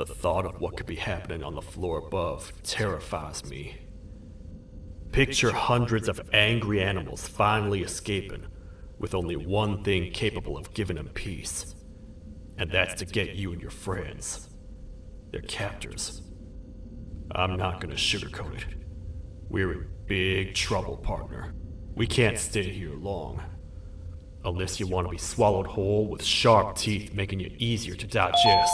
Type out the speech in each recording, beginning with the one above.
The thought of what could be happening on the floor above terrifies me. Picture hundreds of angry animals finally escaping, with only one thing capable of giving them peace. And that's to get you and your friends, their captors. I'm not gonna sugarcoat it. We're in big trouble, partner. We can't stay here long. Unless you want to be swallowed whole with sharp teeth making you easier to digest.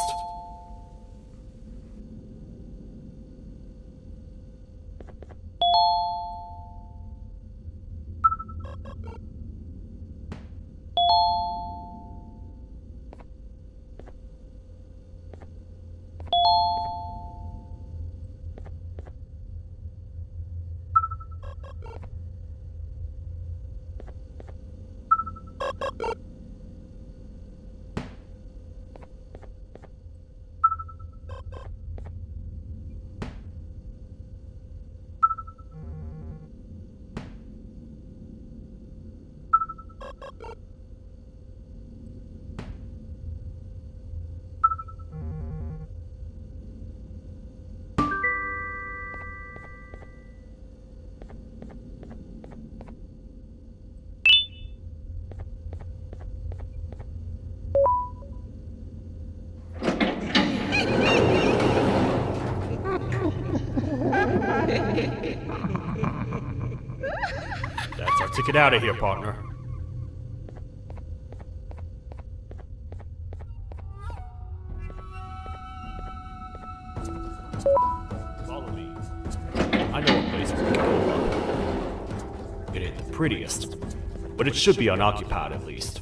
That's our ticket out of here, partner. Follow me. I know a place we can go up. It ain't the prettiest, but it should be unoccupied at least.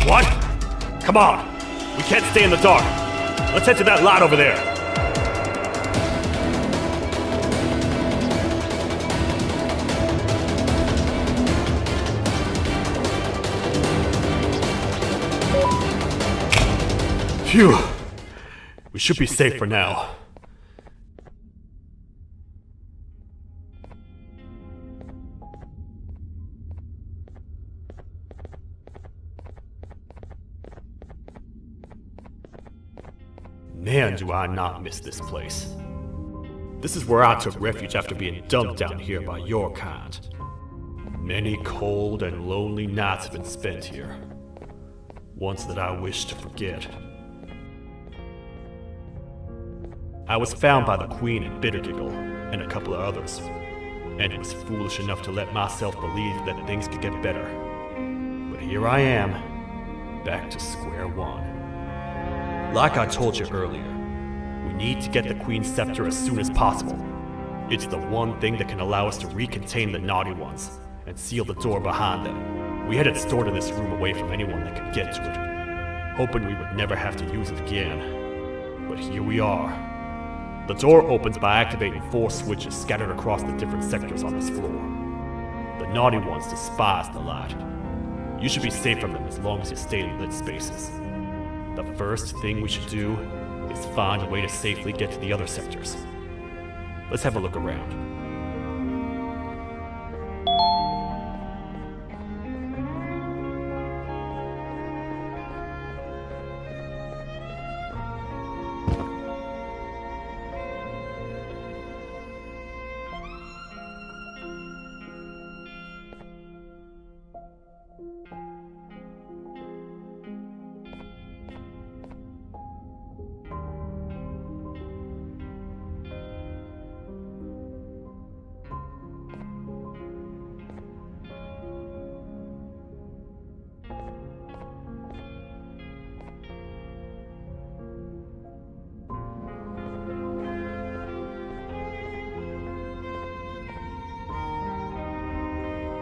What? Come on! We can't stay in the dark! Let's head to that lot over there! Phew! We should be safe for now. Man, do I not miss this place. This is where I took refuge after being dumped down here by your kind. Many cold and lonely nights have been spent here. Ones that I wish to forget. I was found by the Queen and Bittergiggle, and a couple of others, and was foolish enough to let myself believe that things could get better. But here I am, back to square one. Like I told you earlier, we need to get the Queen's scepter as soon as possible. It's the one thing that can allow us to recontain the naughty ones and seal the door behind them. We had it stored in this room away from anyone that could get to it, hoping we would never have to use it again. But here we are. The door opens by activating 4 switches scattered across the different sectors on this floor. The naughty ones despise the light. You should be safe from them as long as you stay in lit spaces. The first thing we should do is find a way to safely get to the other sectors. Let's have a look around.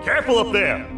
Careful up there!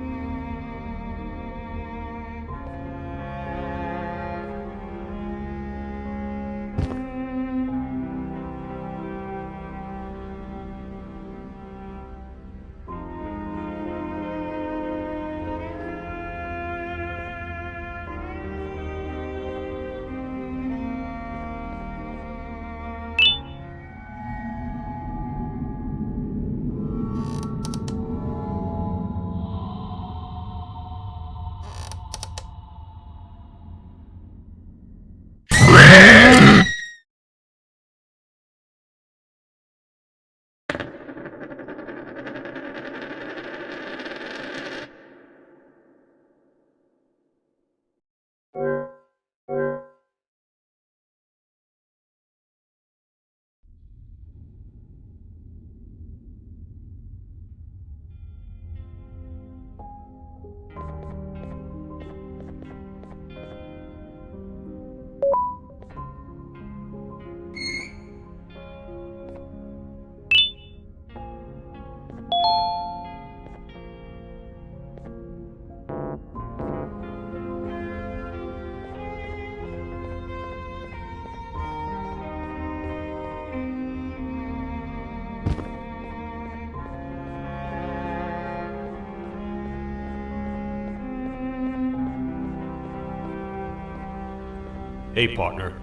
Hey, partner.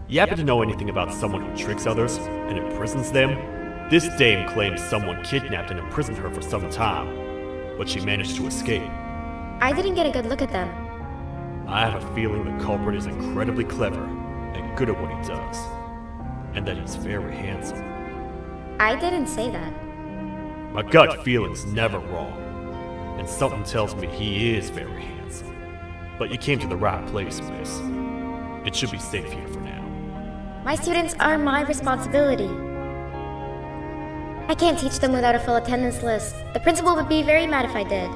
You happen to know anything about someone who tricks others and imprisons them? This dame claims someone kidnapped and imprisoned her for some time, but she managed to escape. I didn't get a good look at them. I have a feeling the culprit is incredibly clever and good at what he does, and that he's very handsome. I didn't say that. My gut feeling's never wrong, and something tells me he is very handsome. But you came to the right place, miss. It should be safe here for now. My students are my responsibility. I can't teach them without a full attendance list. The principal would be very mad if I did.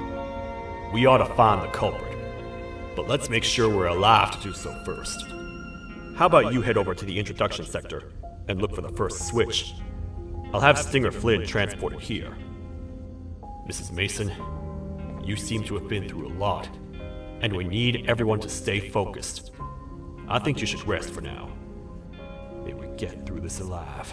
We ought to find the culprit, but let's make sure we're alive to do so first. How about you head over to the introduction sector and look for the first switch? I'll have Stinger Flynn transported here. Mrs. Mason, you seem to have been through a lot, and we need everyone to stay focused. I think you should rest for now. May we get through this alive.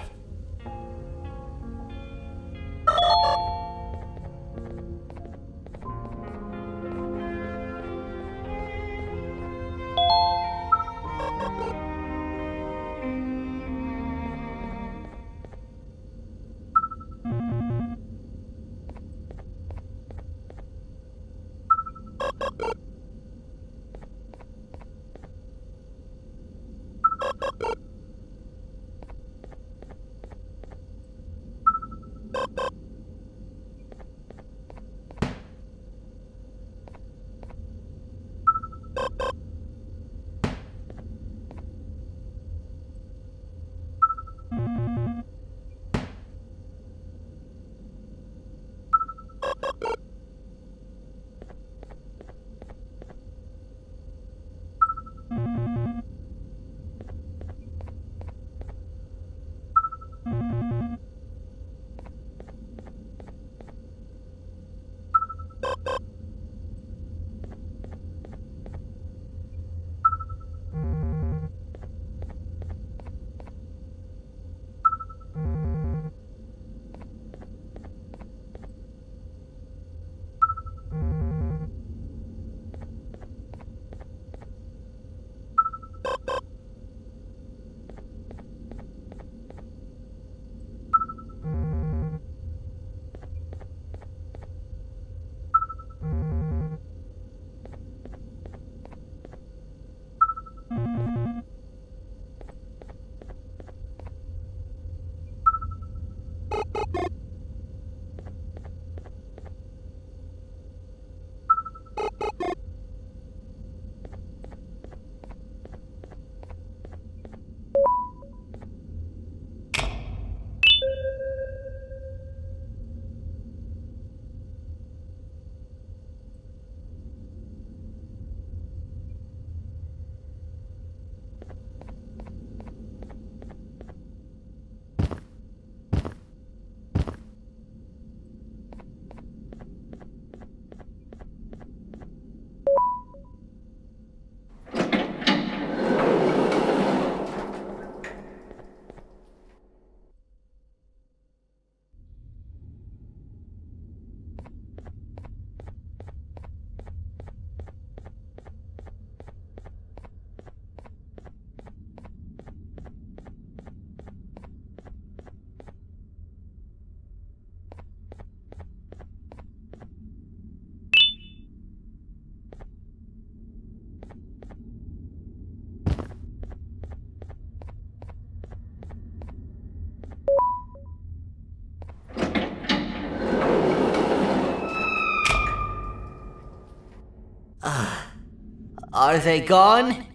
Are they gone?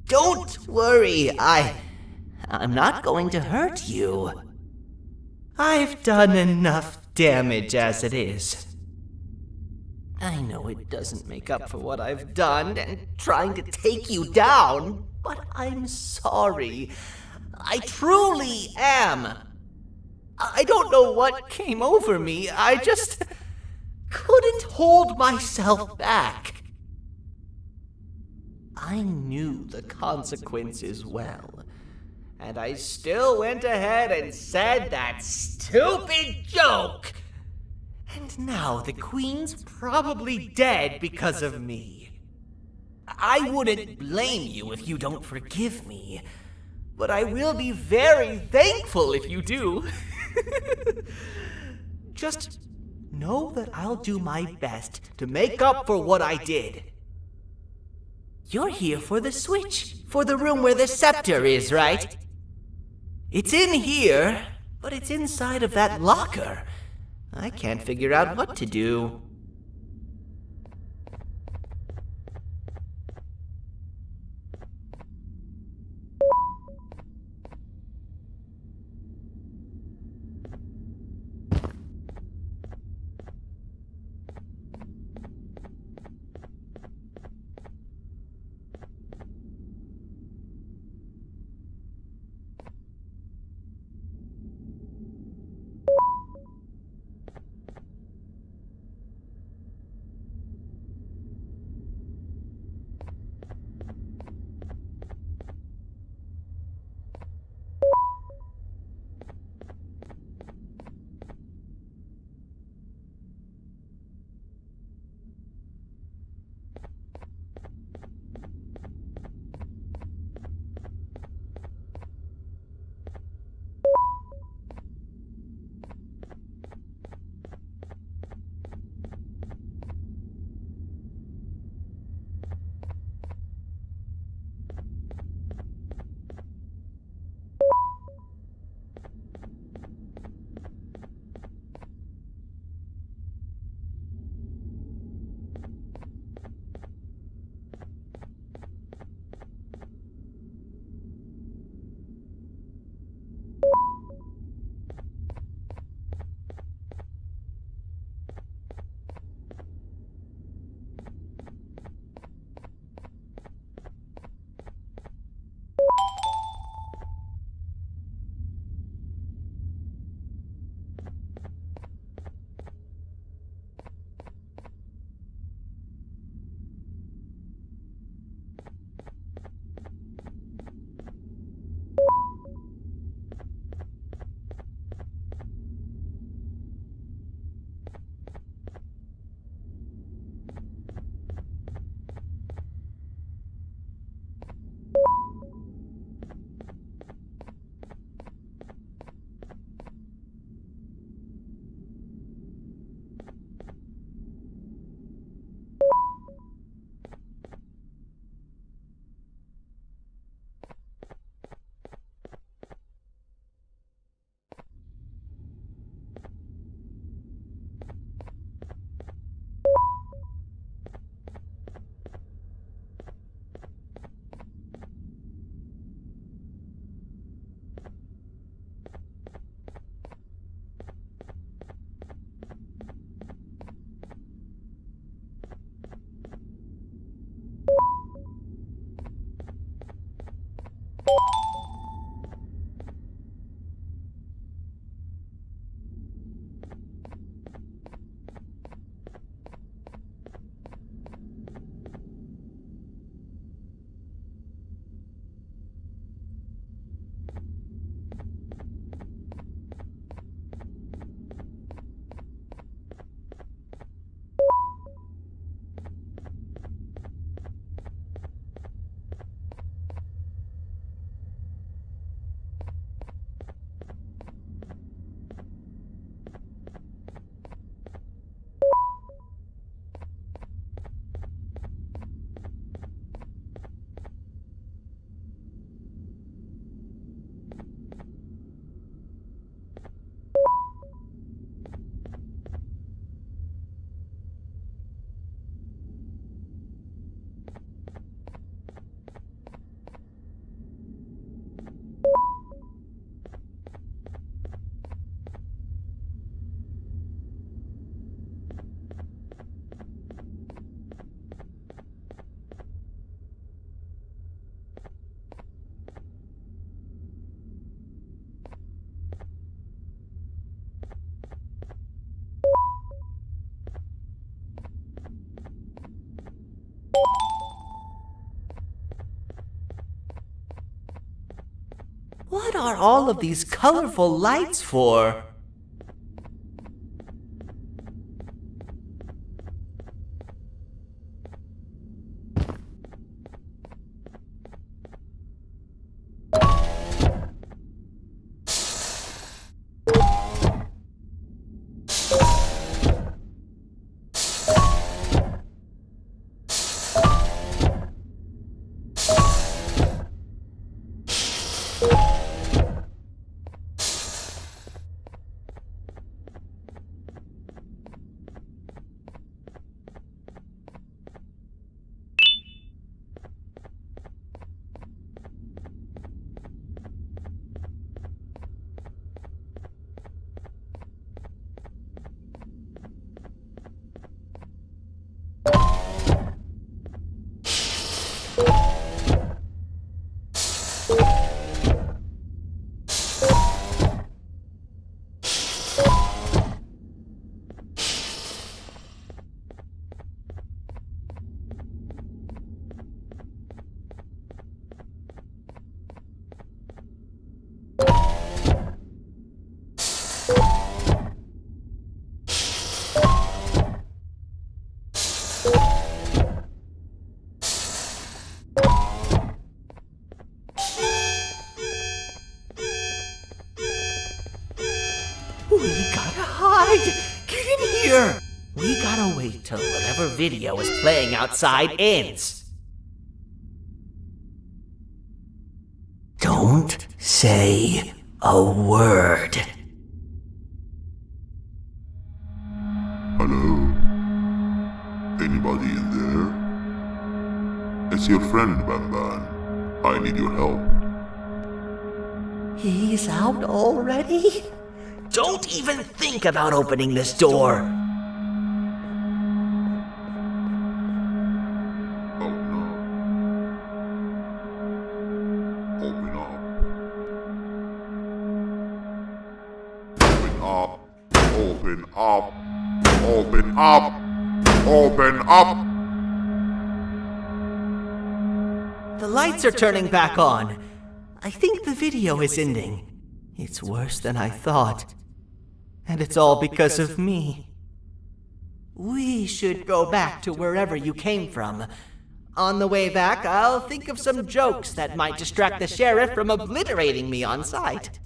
Don't worry, I'm not going to hurt you. I've done enough damage as it is. I know it doesn't make up for what I've done and trying to take you down, but I'm sorry. I truly am. I don't know what came over me. I just couldn't hold myself back. I knew the consequences well, and I still went ahead and said that stupid joke. And now the Queen's probably dead because of me. I wouldn't blame you if you don't forgive me, but I will be very thankful if you do. Just know that I'll do my best to make up for what I did. You're here for the switch, for the room where the scepter is, right? It's in here, but it's inside of that locker. I can't figure out what to do. What are all of these colorful lights for? here! We gotta wait till whatever video is playing outside ends. Don't say a word. Hello? Anybody in there? It's your friend, Banban. I need your help. He's out already? Don't even think about opening this door. Oh no. Open up. Open up. Open up. Open up. The lights are turning back on. I think the video is ending. It's worse than I thought. And it's all because of me. We should go back to wherever you came from. On the way back, I'll think of some jokes that might distract the sheriff from obliterating me on sight.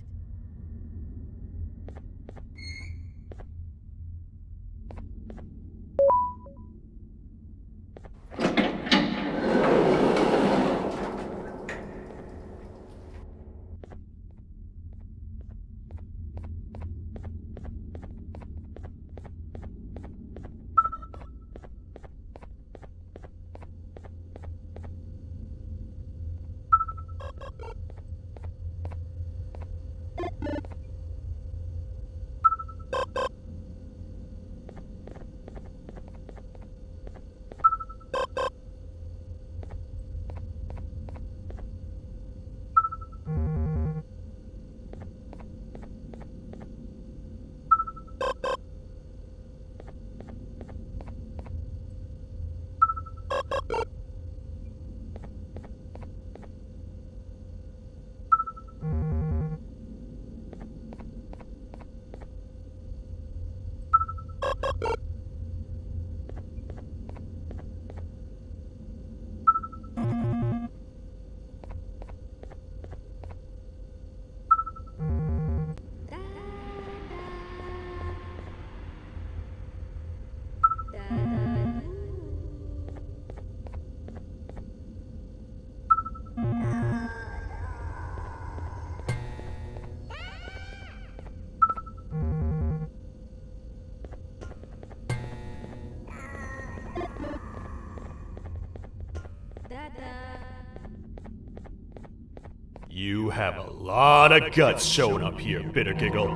You have a lot of guts showing up here, Bitter Giggle.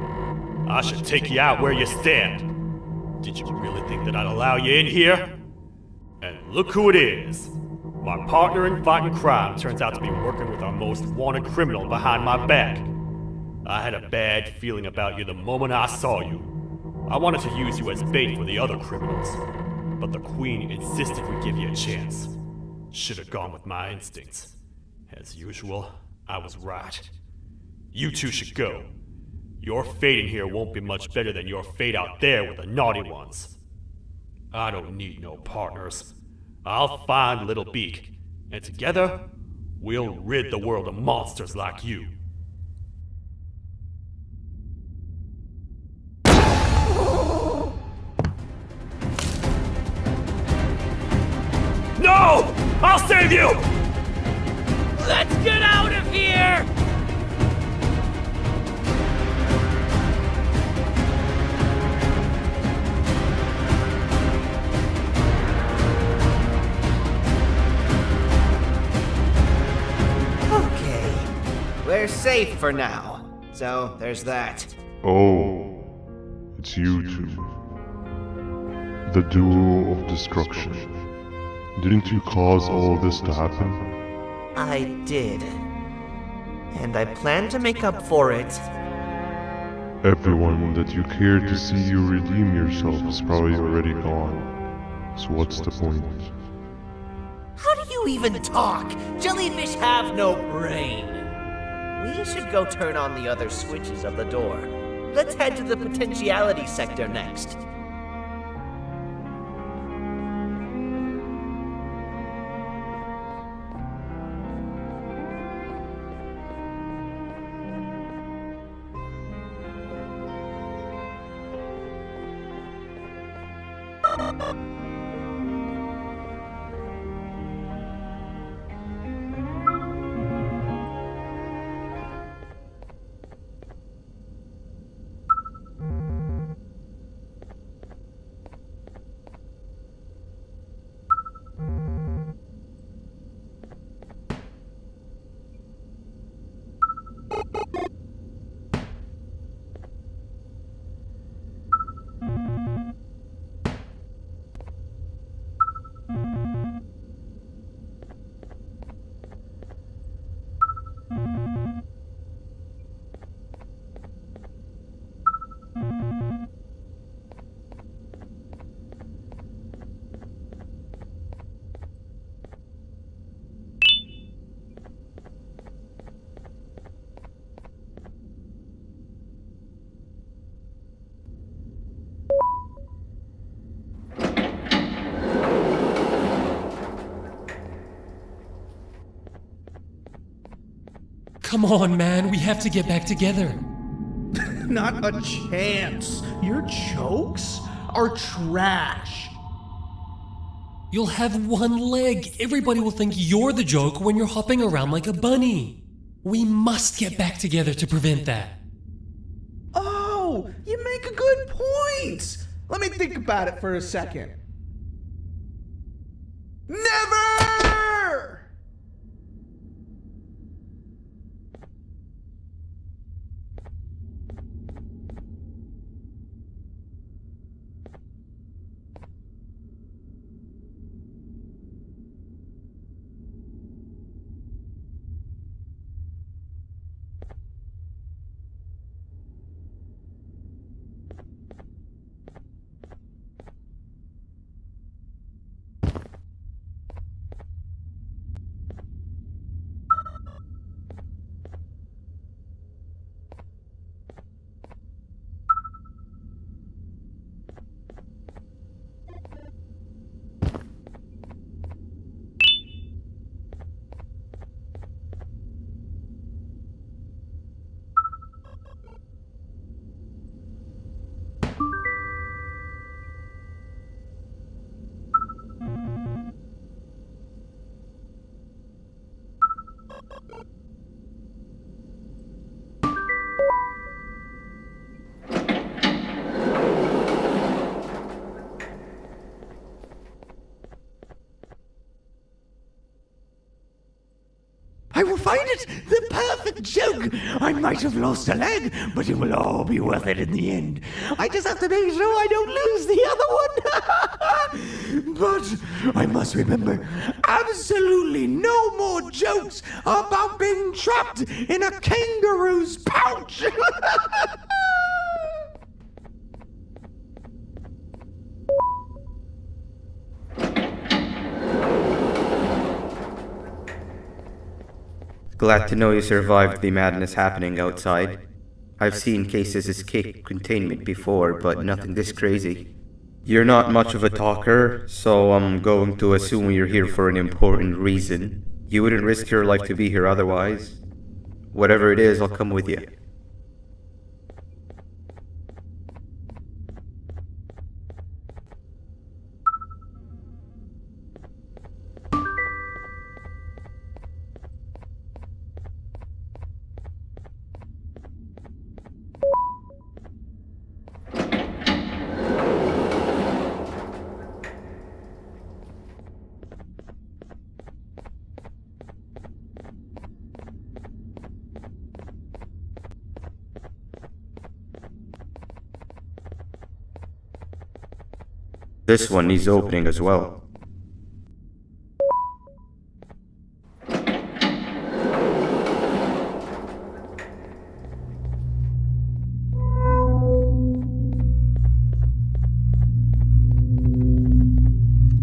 I should take you out where you stand. Did you really think that I'd allow you in here? And look who it is. My partner in fighting crime turns out to be working with our most wanted criminal behind my back. I had a bad feeling about you the moment I saw you. I wanted to use you as bait for the other criminals, but the Queen insisted we give you a chance. Should have gone with my instincts. As usual, I was right. You two should go. Your fate in here won't be much better than your fate out there with the naughty ones. I don't need no partners. I'll find Little Beak, and together, we'll rid the world of monsters like you. No! I'll save you! Let's get out of here! Okay, we're safe for now. So, there's that. Oh, it's you two. The duo of destruction. Didn't you cause all of this to happen? I did. And I plan to make up for it. Everyone that you cared to see you redeem yourself is probably already gone. So what's the point? How do you even talk? Jellyfish have no brain. We should go turn on the other switches of the door. Let's head to the potentiality sector next. Come on, man, we have to get back together. Not a chance. Your jokes are trash. You'll have one leg. Everybody will think you're the joke when you're hopping around like a bunny. We must get back together to prevent that. Oh, you make a good point. Let me think about it for a second. Never! I will find it! The perfect joke! I might have lost a leg, but it will all be worth it in the end. I just have to make sure I don't lose the other one! But I must remember, absolutely no more jokes about being trapped in a kangaroo's pouch! Glad to know you survived the madness happening outside. I've seen cases escape containment before, but nothing this crazy. You're not much of a talker, so I'm going to assume you're here for an important reason. You wouldn't risk your life to be here otherwise. Whatever it is, I'll come with you. This one needs opening as well.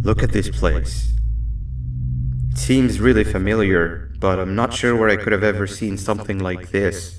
Look at this place. It seems really familiar, but I'm not sure where I could have ever seen something like this.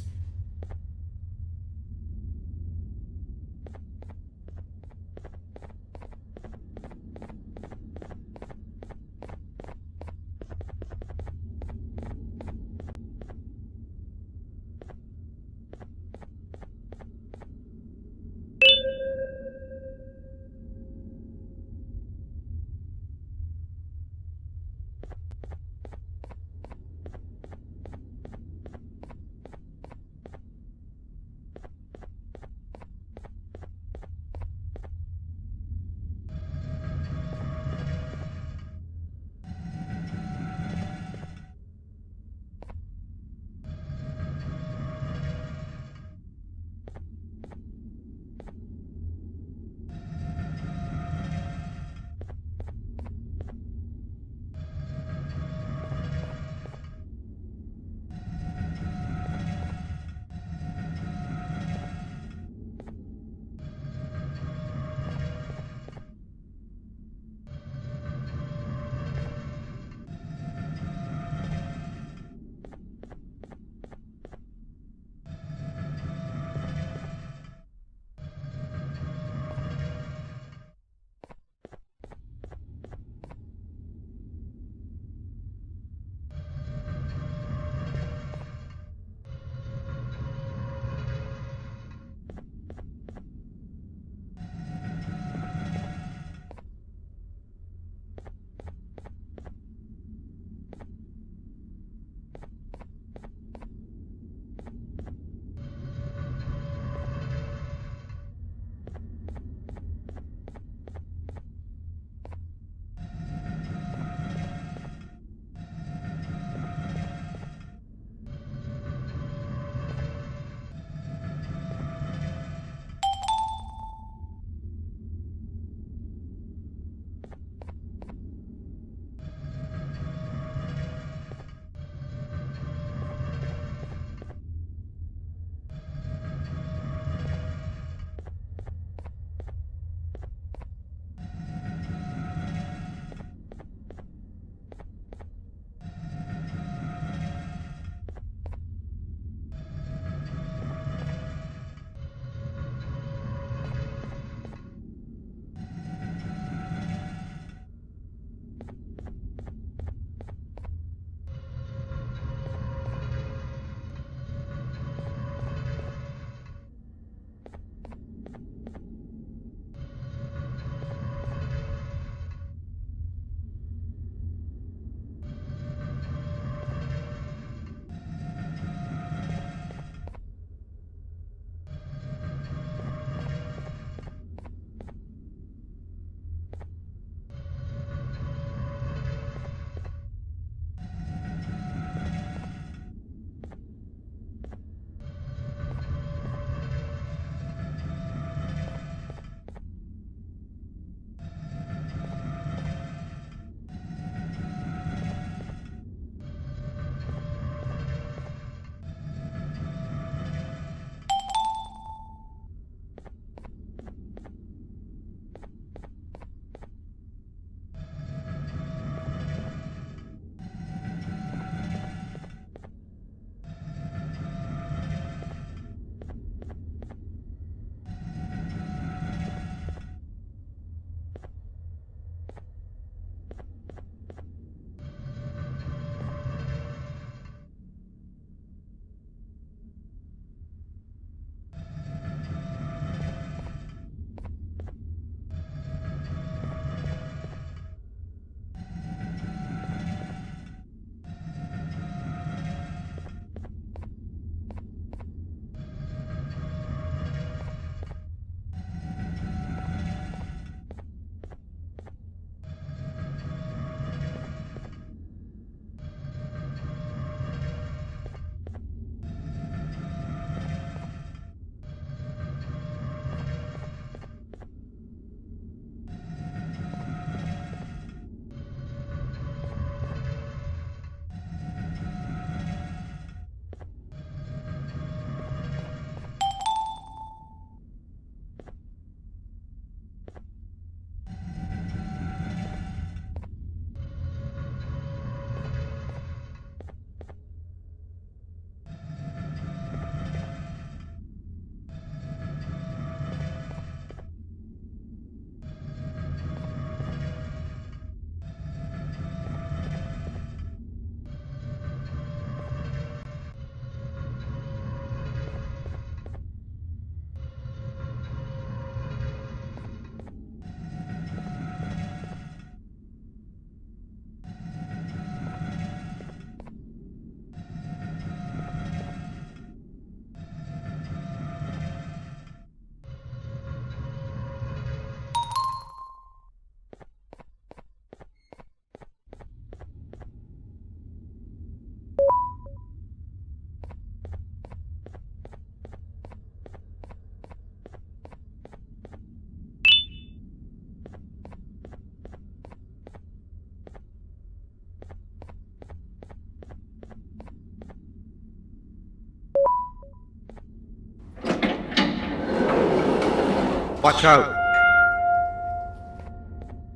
Watch out!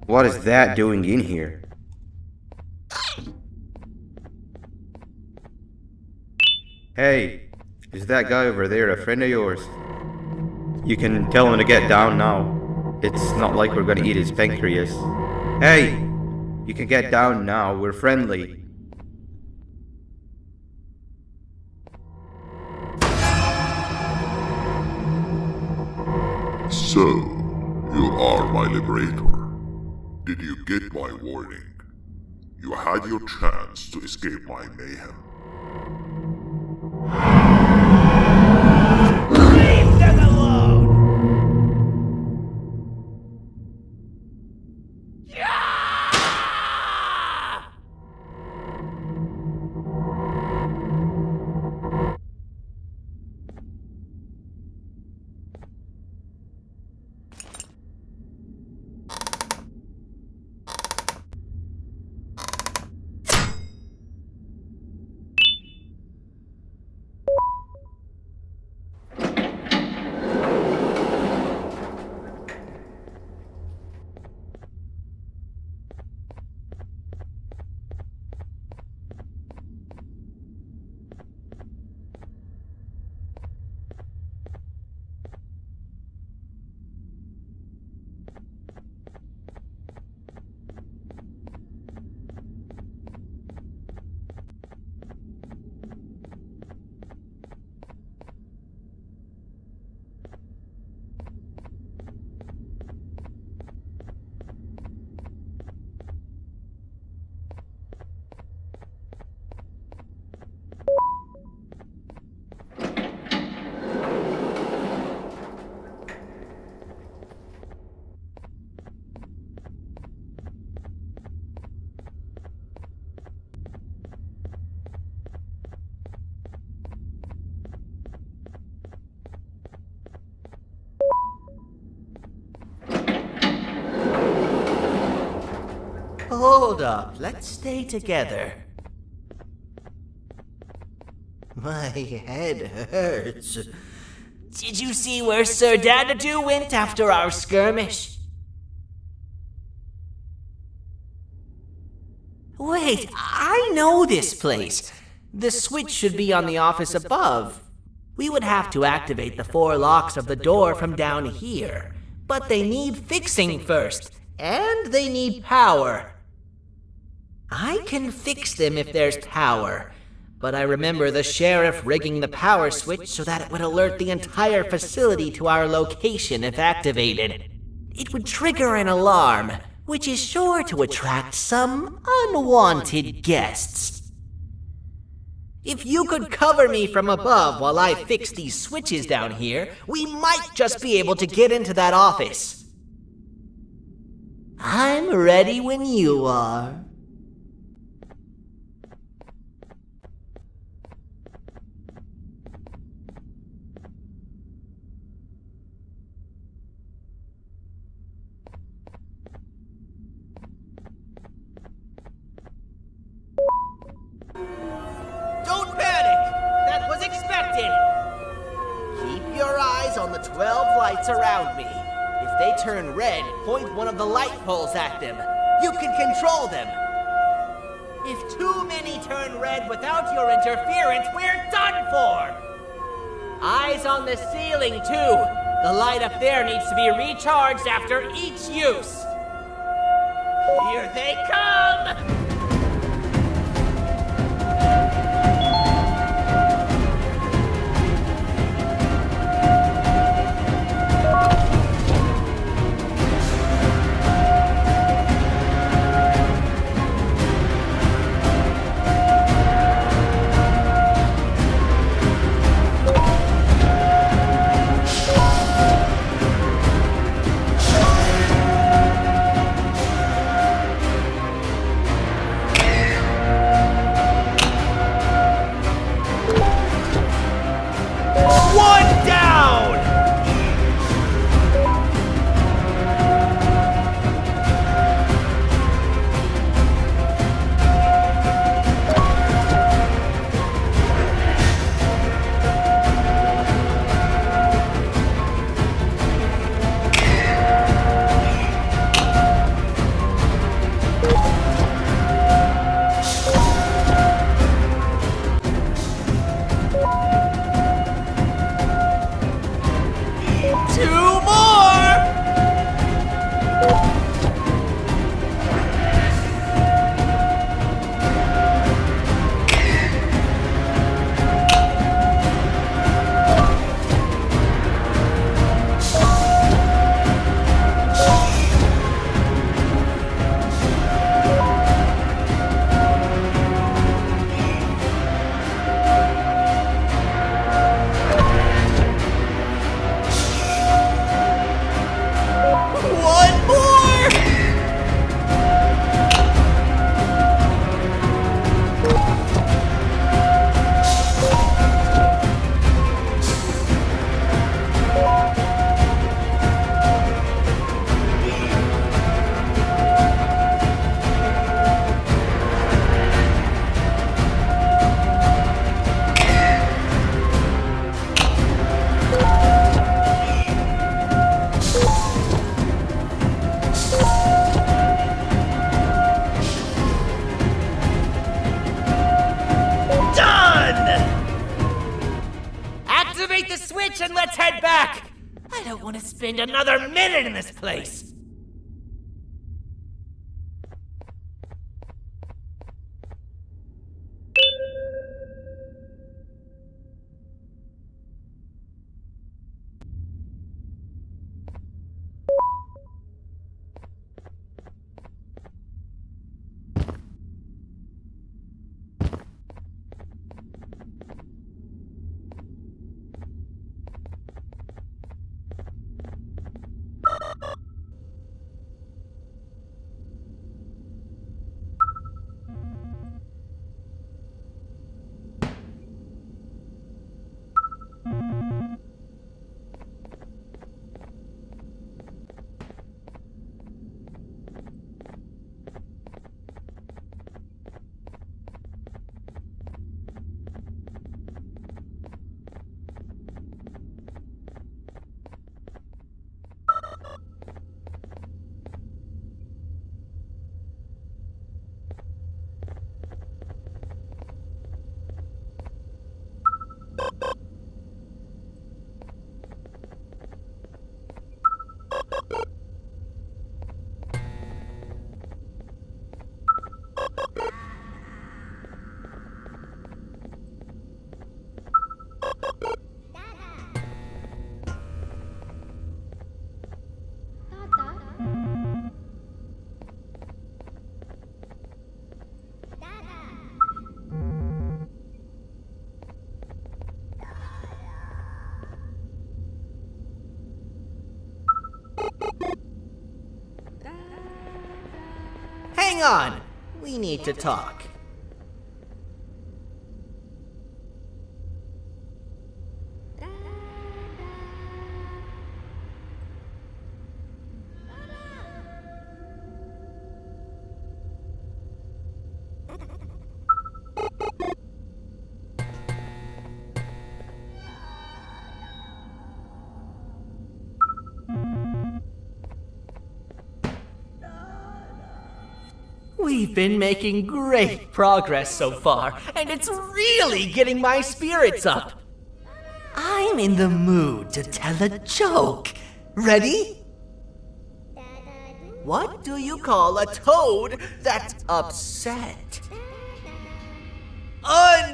What is that doing in here? Hey, is that guy over there a friend of yours? You can tell him to get down now. It's not like we're gonna eat his pancreas. Hey! You can get down now, we're friendly. So, you are my liberator. Did you get my warning? You had your chance to escape my mayhem. Leave them alone! Hold up, let's stay together. My head hurts. Did you see where Sir Dadadoo went after our skirmish? Wait, I know this place. The switch should be on the office above. We would have to activate the 4 locks of the door from down here. But they need fixing first, and they need power. I can fix them if there's power, but I remember the sheriff rigging the power switch so that it would alert the entire facility to our location if activated. It would trigger an alarm, which is sure to attract some unwanted guests. If you could cover me from above while I fix these switches down here, we might just be able to get into that office. I'm ready when you are. Don't panic! That was expected! Keep your eyes on the 12 lights around me. If they turn red, point one of the light poles at them. You can control them. If too many turn red without your interference, we're done for! Eyes on the ceiling, too. The light up there needs to be recharged after each use. Here they come! and let's head back! I don't want to spend another minute in this place! Hang on! We need to talk. We've been making great progress so far, and it's really getting my spirits up. I'm in the mood to tell a joke. Ready? What do you call a toad that's upset? Unhappy!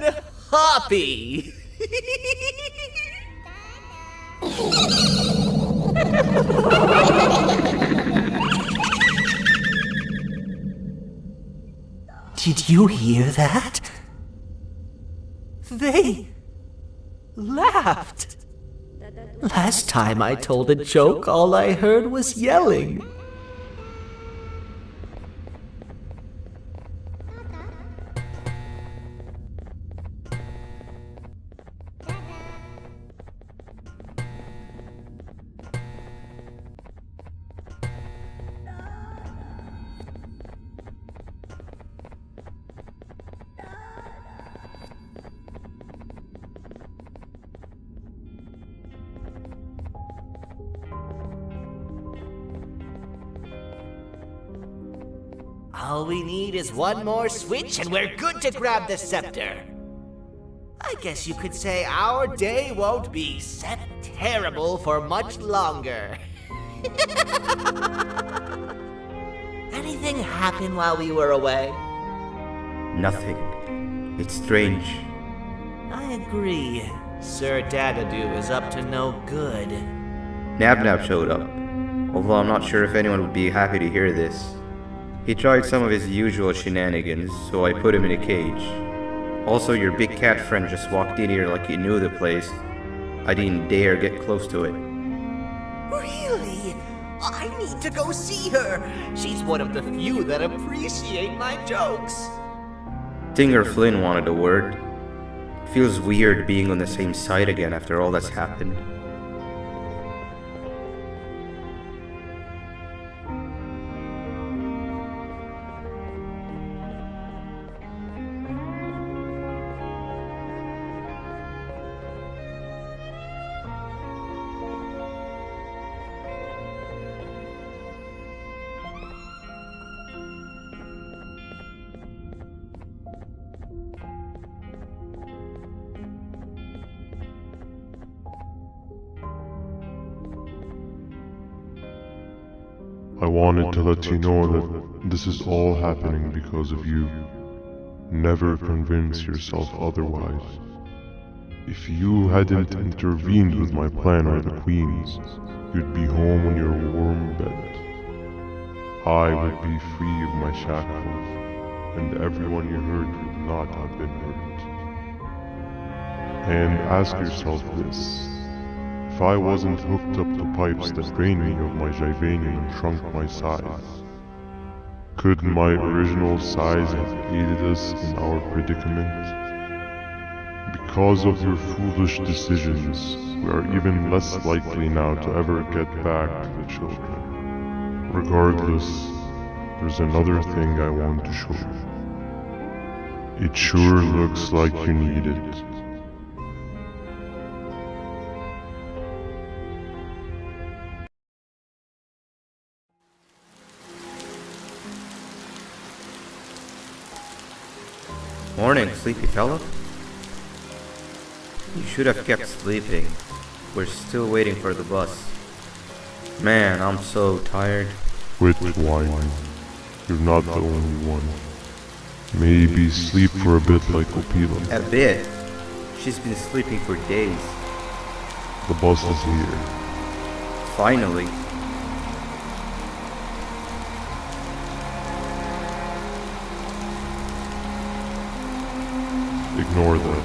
Did you hear that? They laughed. Last time I told a joke, all I heard was yelling. All we need is one more switch and we're good to grab the scepter. I guess you could say our day won't be terrible for much longer. Anything happen while we were away? Nothing. It's strange. I agree. Sir Dadadoo is up to no good. Nab showed up, although I'm not sure if anyone would be happy to hear this. He tried some of his usual shenanigans, so I put him in a cage. Also, your big cat friend just walked in here like he knew the place. I didn't dare get close to it. Really? I need to go see her. She's one of the few that appreciate my jokes. Stinger Flynn wanted a word. Feels weird being on the same side again after all that's happened. I wanted to let you know that this is all happening because of you. Never convince yourself otherwise. If you hadn't intervened with my plan or the Queen's, you'd be home in your warm bed. I would be free of my shackles, and everyone you hurt would not have been hurt. And ask yourself this. If I wasn't hooked up to pipes that drained me of my Jivanium and shrunk my size, could my original size have aided us in our predicament? Because of your foolish decisions, we are even less likely now to ever get back to the children. Regardless, there's another thing I want to show you. It sure looks like you need it. Morning, sleepy fella. You should have kept sleeping. We're still waiting for the bus. Man, I'm so tired. Quit whining. You're not the only one. Maybe sleep for a bit like Opila. A bit? She's been sleeping for days. The bus is here. Finally. Ignore that.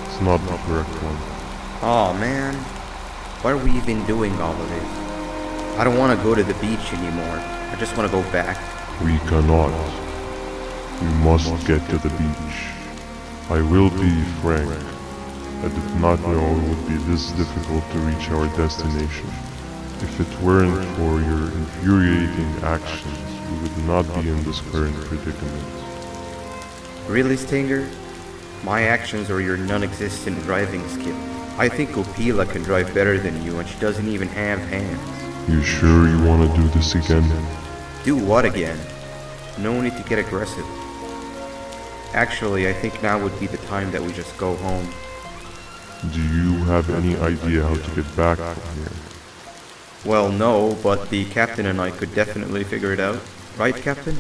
It's not the correct one. Aw, man. Why are we even doing all of this? I don't want to go to the beach anymore. I just want to go back. We cannot. We must get to the beach. I will be frank. I did not know it would be this difficult to reach our destination. If it weren't for your infuriating actions, we would not be in this current predicament. Really, Stinger? My actions are your non-existent driving skill. I think Opila can drive better than you and she doesn't even have hands. You sure you want to do this again? Do what again? No need to get aggressive. Actually, I think now would be the time that we just go home. Do you have any idea how to get back from here? Well, no, but the captain and I could definitely figure it out. Right, Captain?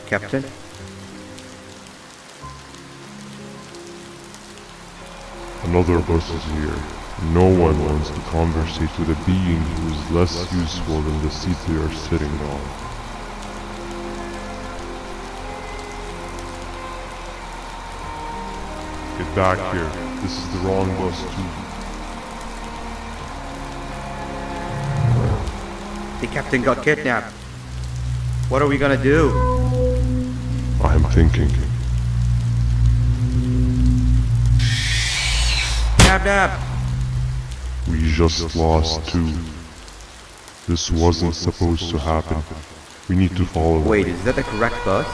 Captain? Another bus is here. No one wants to conversate with a being who is less useful than the seat they are sitting on. Get back here. This is the wrong bus too. The captain got kidnapped. What are we gonna do? I'm thinking. Nab nab! We just lost two. This wasn't supposed to happen. We need to follow. Wait, is that the correct bus?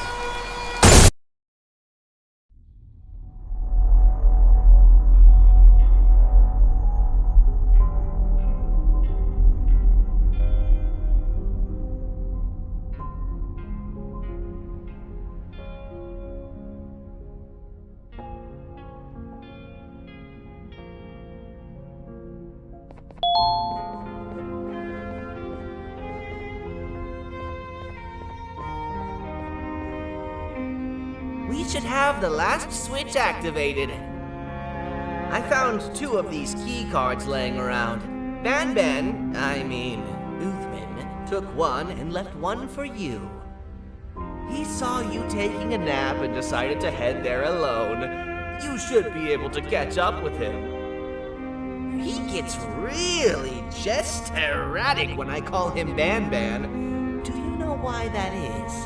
We should have the last switch activated. I found 2 of these key cards laying around. Banban, Uthman, took one and left one for you. He saw you taking a nap and decided to head there alone. You should be able to catch up with him. He gets really just erratic when I call him Banban. Do you know why that is?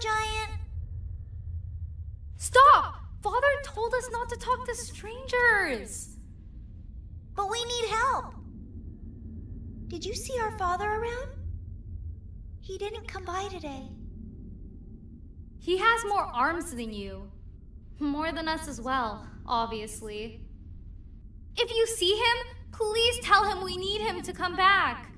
giant? Stop! Father told us not to talk to strangers. But we need help. Did you see our father around? He didn't come by today. He has more arms than you. More than us as well, obviously. If you see him, please tell him we need him to come back.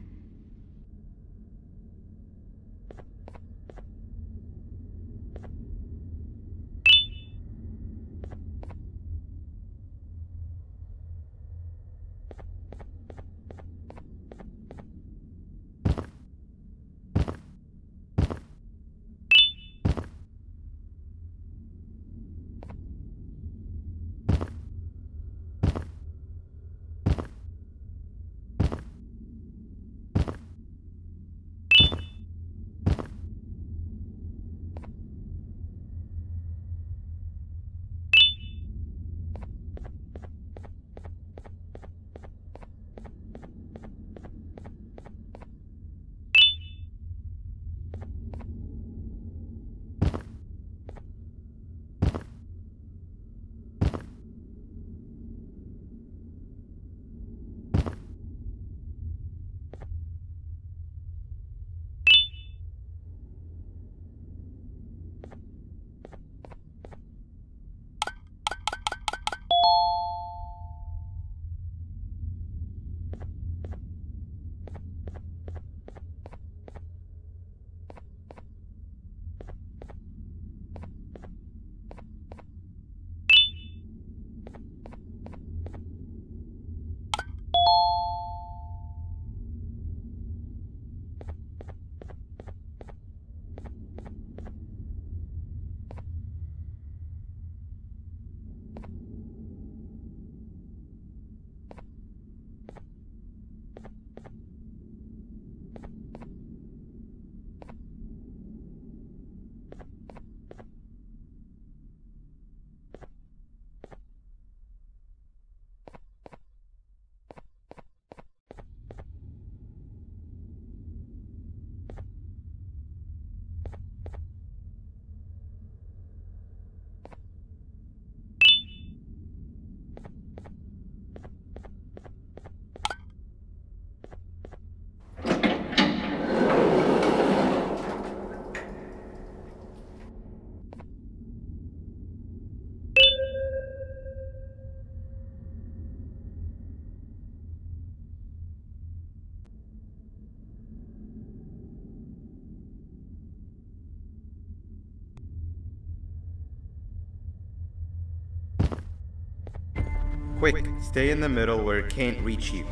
Quick, stay in the middle where it can't reach you.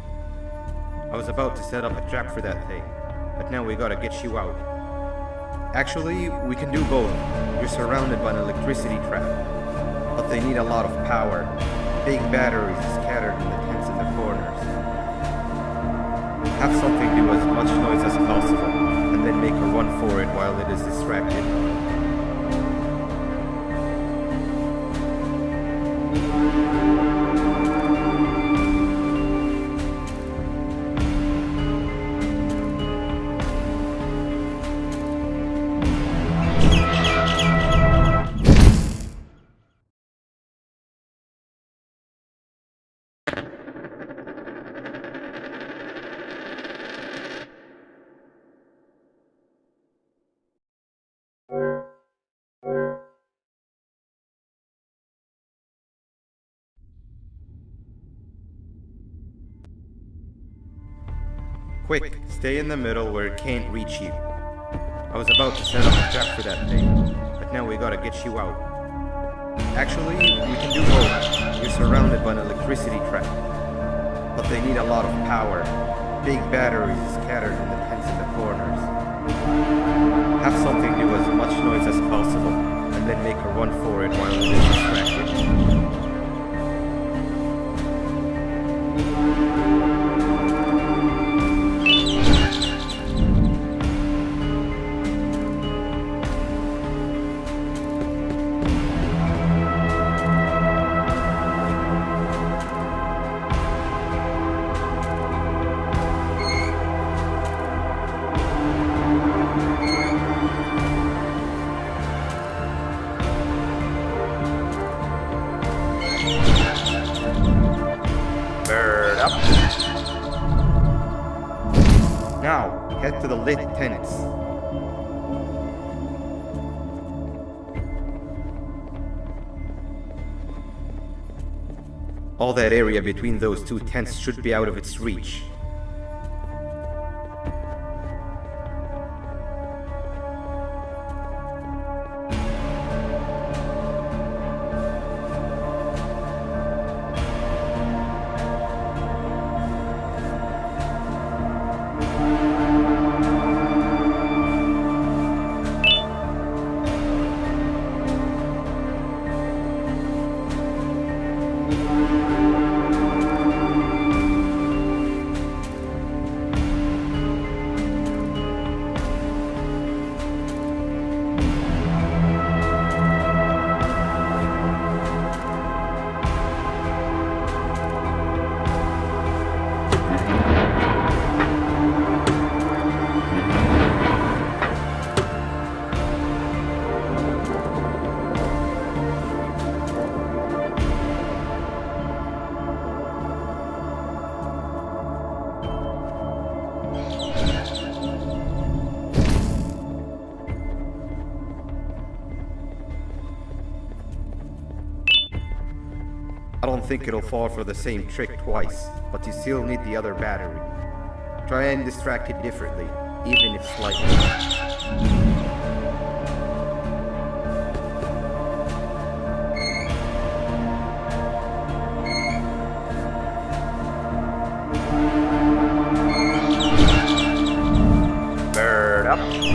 I was about to set up a trap for that thing, but now we gotta get you out. Actually, we can do both. You're surrounded by an electricity trap, but they need a lot of power. Big batteries scattered in the tents in the corners. Have something do as much noise as possible, and then make a run for it while it is distracted. Quick, stay in the middle where it can't reach you. I was about to set up a trap for that thing, but now we gotta get you out. Actually, we can do both. You're surrounded by an electricity trap, but they need a lot of power. Big batteries scattered in the tents in the corners. Have something do as much noise as possible, and then make a run for it while it is distracted. Now, head to the lit tents. All that area between those two tents should be out of its reach. I don't think it'll fall for the same trick twice, but you still need the other battery. Try and distract it differently, even if slightly. Bird up.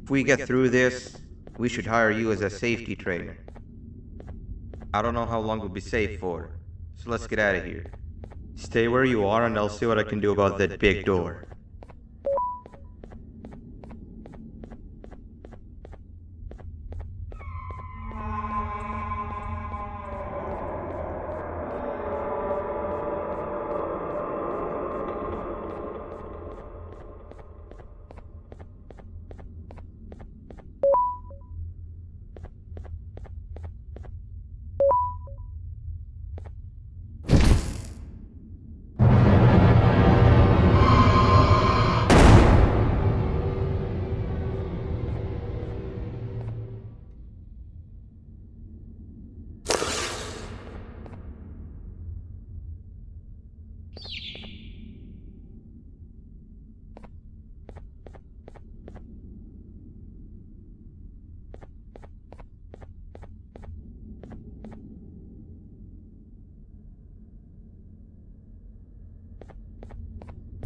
If we get through this, we should hire you as a safety trainer. I don't know how long we'll be safe for, so let's get out of here. Stay where you are and I'll see what I can do about that big door.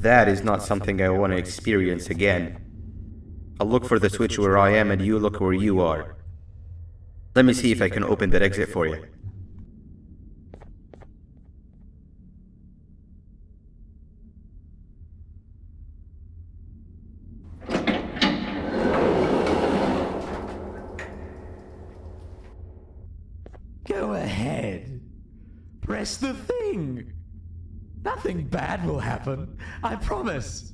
That is not something I want to experience again. I'll look for the switch where I am and you look where you are. Let me see if I can open that exit for you. Go ahead. Press the thing. Nothing bad will happen. I promise.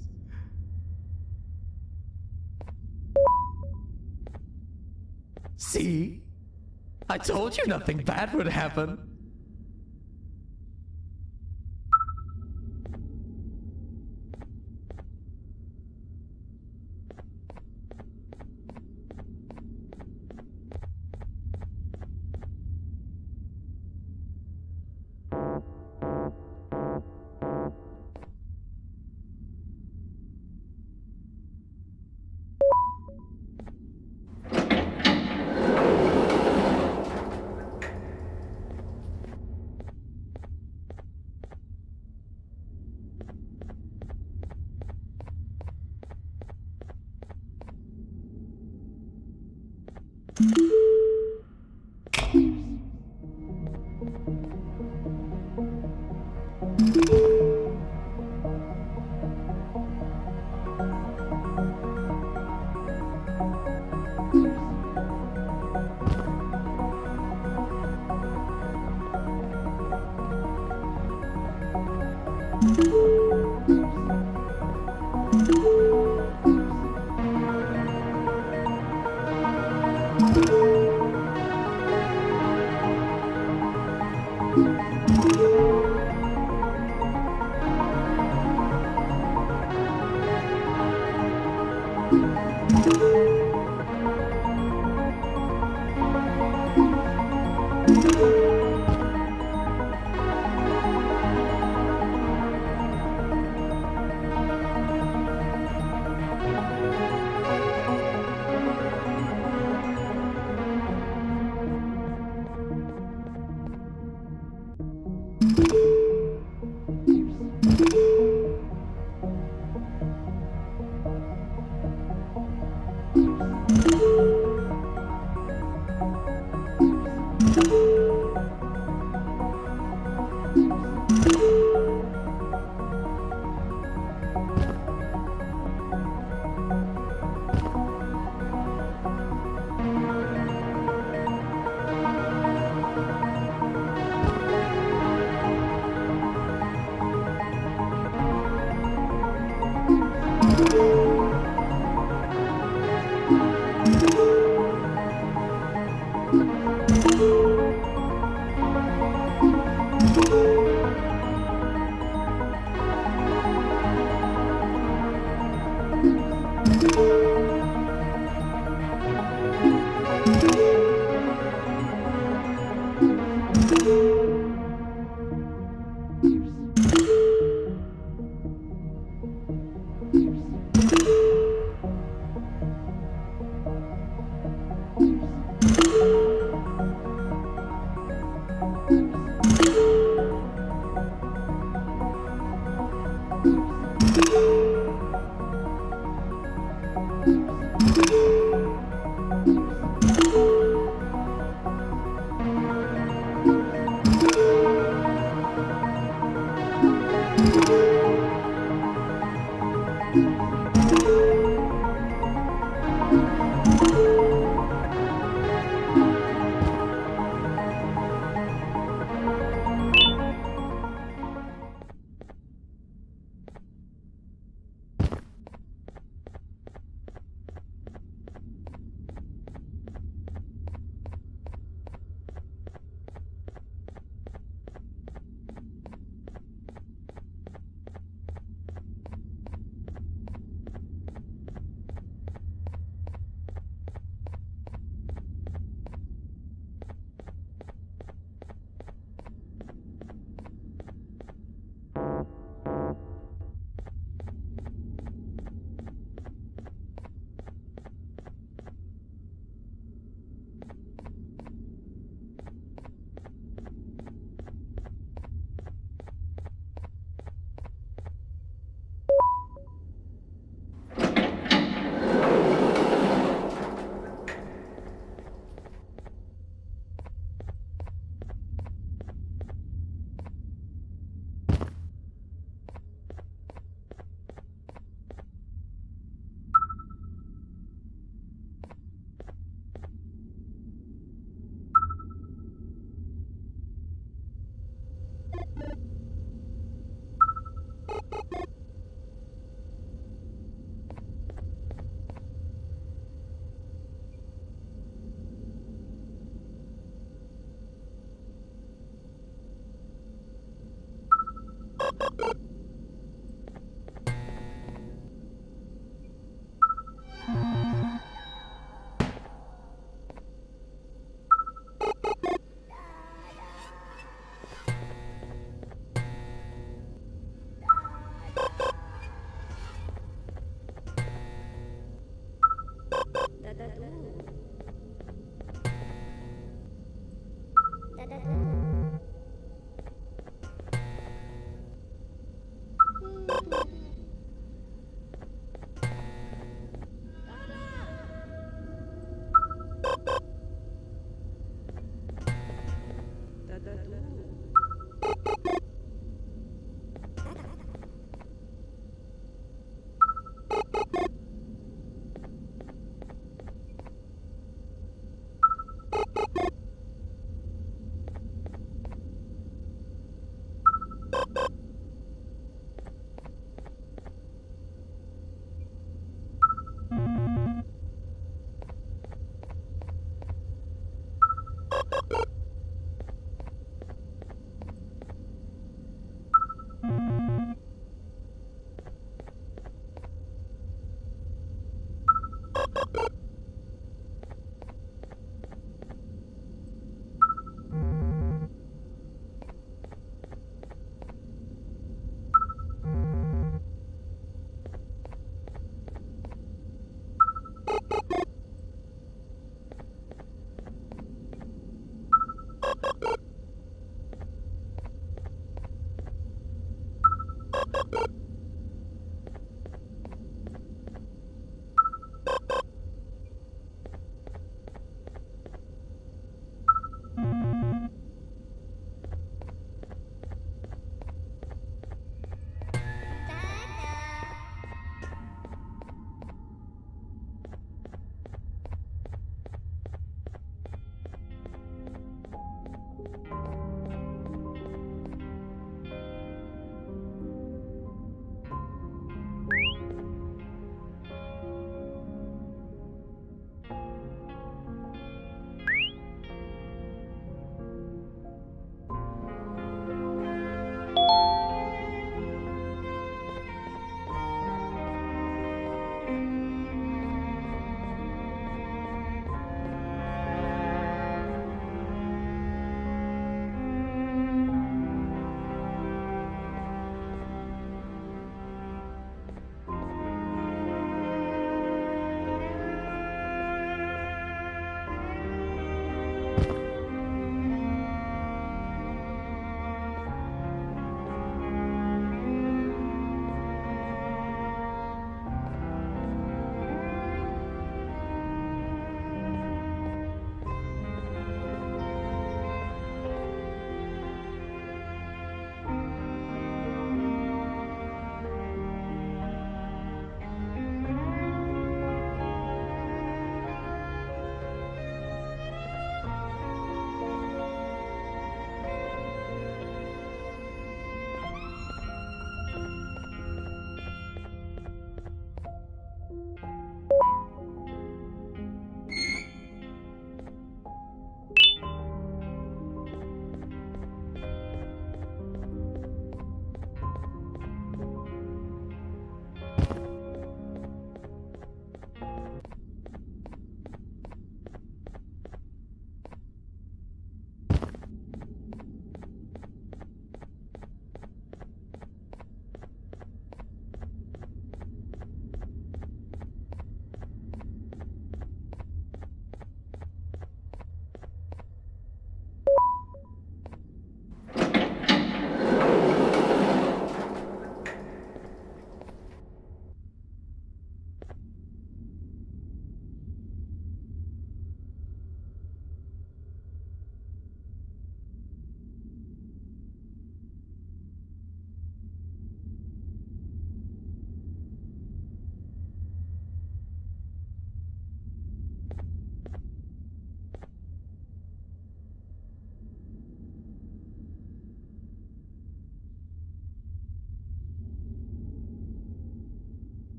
See? I told you nothing bad would happen.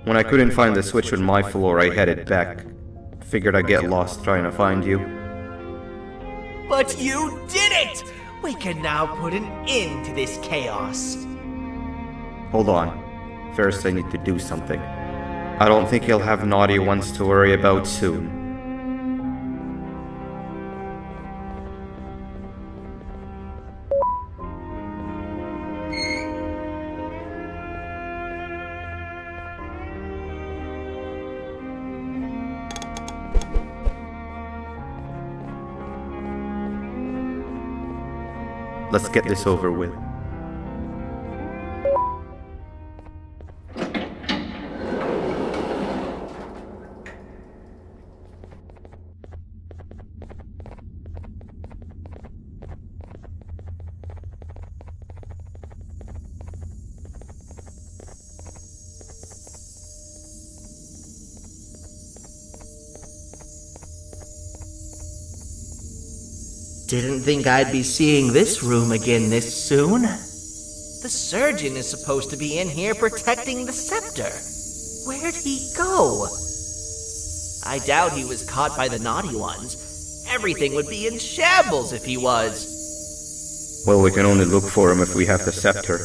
When I couldn't find the switch on my floor, I headed back. Figured I'd get lost trying to find you. But you did it! We can now put an end to this chaos. Hold on. First I need to do something. I don't think you'll have naughty ones to worry about soon. Let's get this over with. Didn't think I'd be seeing this room again this soon. The surgeon is supposed to be in here protecting the scepter. Where'd he go? I doubt he was caught by the naughty ones. Everything would be in shambles if he was. Well, we can only look for him if we have the scepter.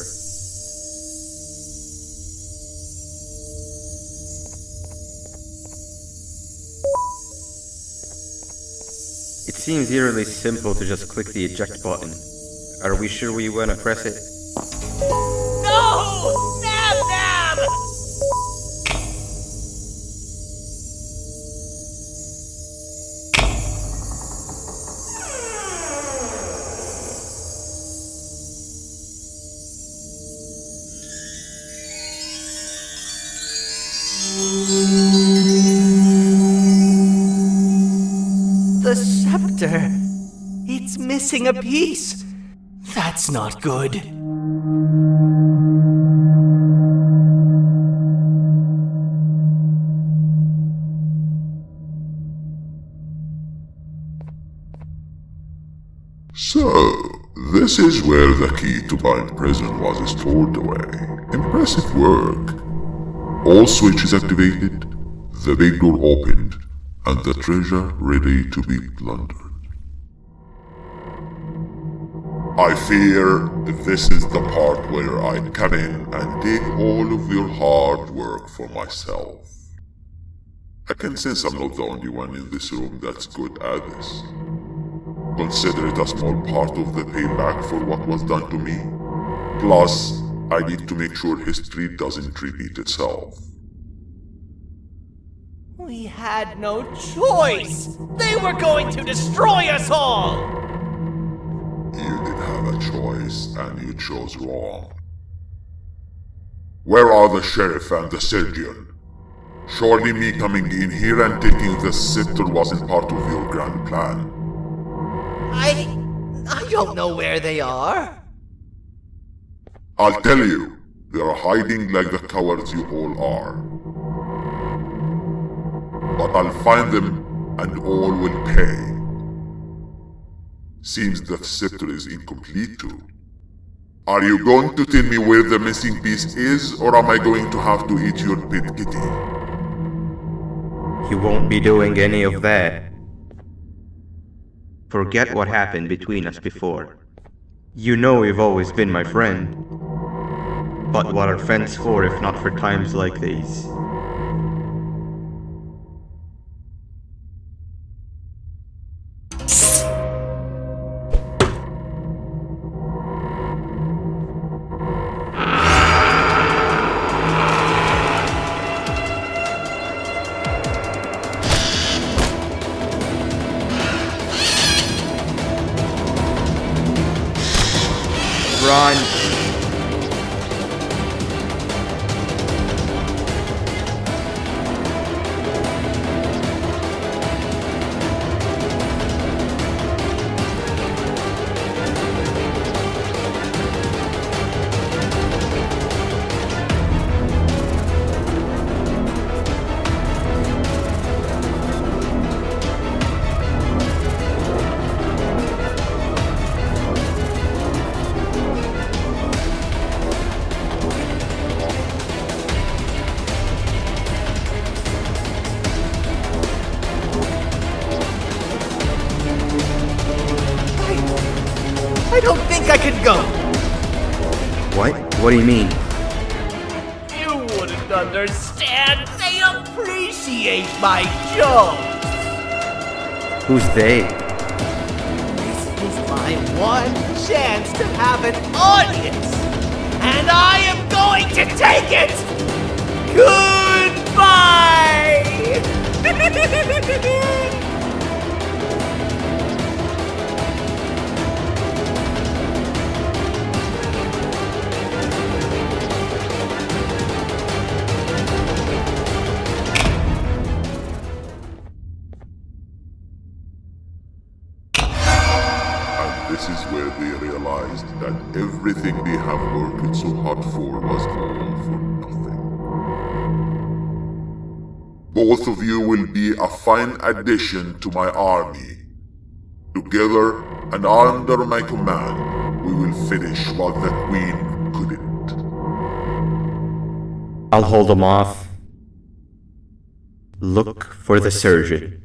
It seems eerily simple to just click the eject button. Are we sure we want to press it? No! Nab Nab! The scepter. It's missing a piece. That's not good. So, this is where the key to Bind Prison was stored away. Impressive work. All switches activated, the big door opened, and the treasure ready to be plundered. I fear this is the part where I come in and take all of your hard work for myself. I can sense I'm not the only one in this room that's good at this. Consider it a small part of the payback for what was done to me. Plus, I need to make sure history doesn't repeat itself. We had no choice! They were going to destroy us all! You did have a choice, and you chose wrong. Where are the sheriff and the surgeon? Surely me coming in here and taking the scepter wasn't part of your grand plan. I don't know where they are. I'll tell you, they are hiding like the cowards you all are. But I'll find them, and all will pay. Seems the scepter is incomplete too. Are you going to tell me where the missing piece is, or am I going to have to eat your pet kitty? You won't be doing any of that. Forget what happened between us before. You know you've always been my friend. But what are friends for if not for times like these? Run! I could go. What? What do you mean? You wouldn't understand. They appreciate my jokes. Who's they? This is my one chance to have an audience. And I am going to take it. Goodbye. This is where they realized that everything they have worked so hard for was all for nothing. Both of you will be a fine addition to my army. Together and under my command, we will finish what the Queen couldn't. I'll hold them off. Look for the surgeon.